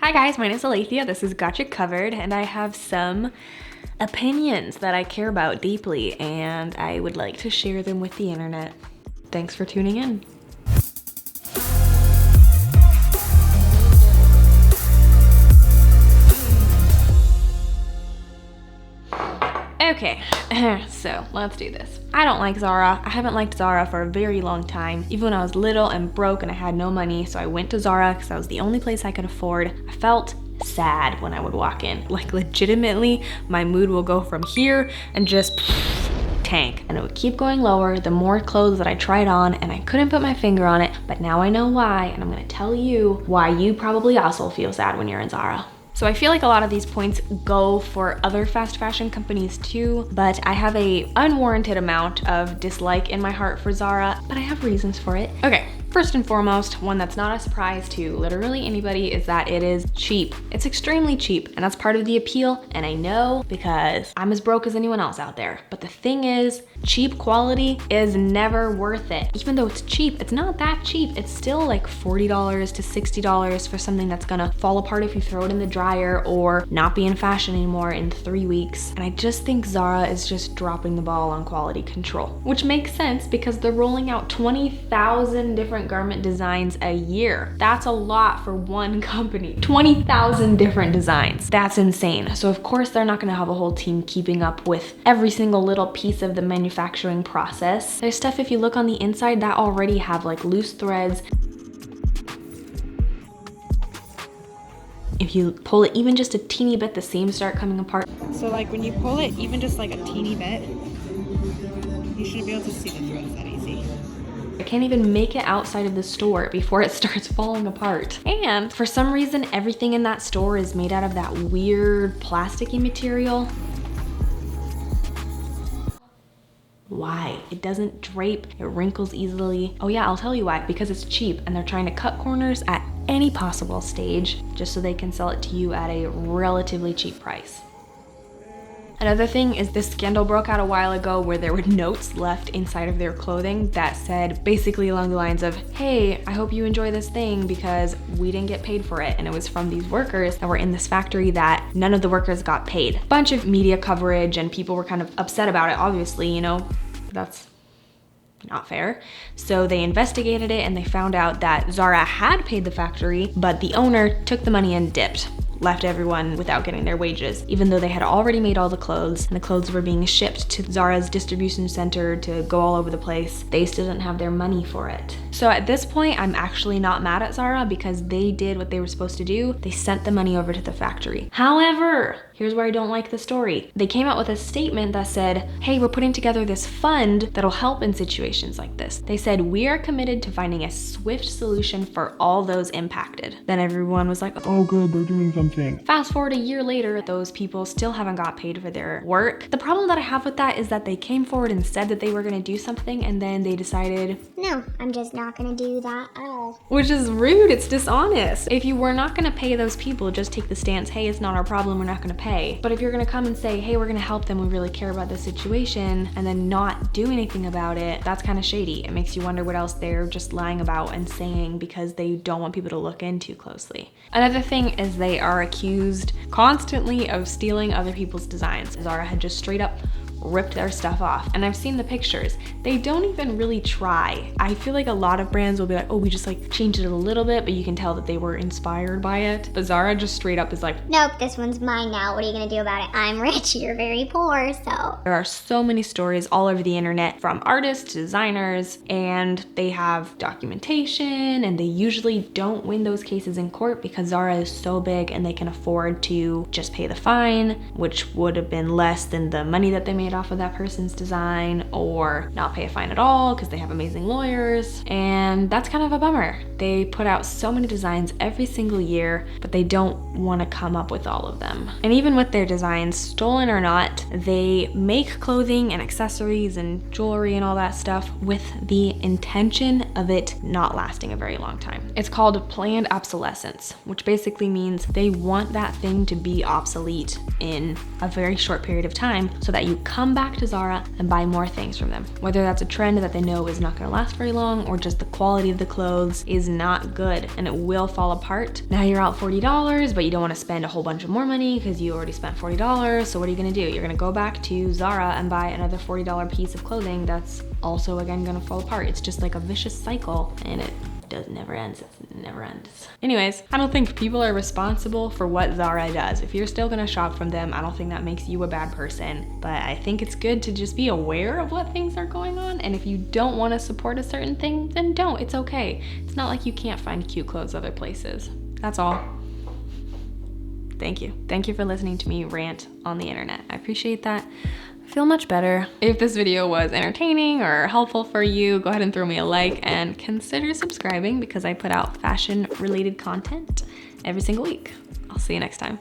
Hi guys, my name is Alethea. This is Gotcha Covered, and I have some opinions that I care about deeply, and I would like to share them with the internet. Thanks for tuning in. Okay, so let's do this. I don't like Zara. I haven't liked Zara for a very long time. Even when I was little and broke and I had no money, so I went to Zara because that was the only place I could afford. I felt sad when I would walk in. Like legitimately, my mood will go from here and just tank. And it would keep going lower the more clothes that I tried on, and I couldn't put my finger on it, but now I know why, and I'm gonna tell you why you probably also feel sad when you're in Zara. So I feel like a lot of these points go for other fast fashion companies too, but I have a unwarranted amount of dislike in my heart for Zara, but I have reasons for it. Okay. First and foremost, one that's not a surprise to literally anybody is that it is cheap. It's extremely cheap, and that's part of the appeal, and I know because I'm as broke as anyone else out there. But the thing is, cheap quality is never worth it. Even though it's cheap, it's not that cheap. It's still like $40 to $60 for something that's gonna fall apart if you throw it in the dryer or not be in fashion anymore in 3 weeks. And I just think Zara is just dropping the ball on quality control, which makes sense because they're rolling out 20,000 different garment designs a year. That's a lot for one company. 20,000 different designs. That's insane. So of course they're not gonna have a whole team keeping up with every single little piece of the manufacturing process. There's stuff, if you look on the inside, that already have like loose threads. If you pull it even just a teeny bit, the seams start coming apart. So like when you pull it even just like a teeny bit, you should be able to see the threads that easy. I can't even make it outside of the store before it starts falling apart. And for some reason, everything in that store is made out of that weird plasticky material. Why? It doesn't drape, it wrinkles easily. Oh yeah, I'll tell you why, because it's cheap and they're trying to cut corners at any possible stage just so they can sell it to you at a relatively cheap price. Another thing is this scandal broke out a while ago where there were notes left inside of their clothing that said basically along the lines of, hey, I hope you enjoy this thing because we didn't get paid for it. And it was from these workers that were in this factory that none of the workers got paid. A bunch of media coverage and people were kind of upset about it, obviously, you know, that's not fair. So they investigated it and they found out that Zara had paid the factory, but the owner took the money and dipped. Left everyone without getting their wages, even though they had already made all the clothes and the clothes were being shipped to Zara's distribution center to go all over the place. They still didn't have their money for it. So at this point, I'm actually not mad at Zara because they did what they were supposed to do. They sent the money over to the factory. However, here's where I don't like the story. They came out with a statement that said, hey, we're putting together this fund that'll help in situations like this. They said, we are committed to finding a swift solution for all those impacted. Then everyone was like, oh good, they're doing something. Fast forward a year later, those people still haven't got paid for their work. The problem that I have with that is that they came forward and said that they were gonna do something and then they decided, no, I'm just not gonna do that at all. Which is rude, it's dishonest. If you were not gonna pay those people, just take the stance, hey, it's not our problem, we're not gonna pay. But if you're gonna come and say, hey, we're gonna help them, we really care about the situation, and then not do anything about it, that's kind of shady. It makes you wonder what else they're just lying about and saying because they don't want people to look in too closely. Another thing is they are accused constantly of stealing other people's designs. Zara had just straight up ripped their stuff off, and I've seen the pictures. They don't even really try. I feel like a lot of brands will be like, oh, we just like changed it a little bit, but you can tell that they were inspired by it. But Zara just straight up is like, nope, this one's mine now. What are you gonna do about it? I'm rich, you're very poor, so. There are so many stories all over the internet from artists to designers, and they have documentation, and they usually don't win those cases in court because Zara is so big and they can afford to just pay the fine, which would have been less than the money that they made off of that person's design, or not pay a fine at all because they have amazing lawyers. And that's kind of a bummer. They put out so many designs every single year, but they don't want to come up with all of them. And even with their designs, stolen or not, they make clothing and accessories and jewelry and all that stuff with the intention of it not lasting a very long time. It's called planned obsolescence, which basically means they want that thing to be obsolete in a very short period of time so that you come back to Zara and buy more things from them. Whether that's a trend that they know is not gonna last very long, or just the quality of the clothes is not good and it will fall apart. Now you're out $40, but you don't wanna spend a whole bunch of more money because you already spent $40. So what are you gonna do? You're gonna go back to Zara and buy another $40 piece of clothing that's also again gonna fall apart. It's just like a vicious cycle, and it never ends. It never ends. Anyways, I don't think people are responsible for what Zara does. If you're still gonna shop from them, I don't think that makes you a bad person, but I think it's good to just be aware of what things are going on, and if you don't want to support a certain thing, then don't. It's okay. It's not like you can't find cute clothes other places. That's all. Thank you. Thank you for listening to me rant on the internet. I appreciate that. I feel much better. If this video was entertaining or helpful for you, go ahead and throw me a like and consider subscribing because I put out fashion related content every single week. I'll see you next time.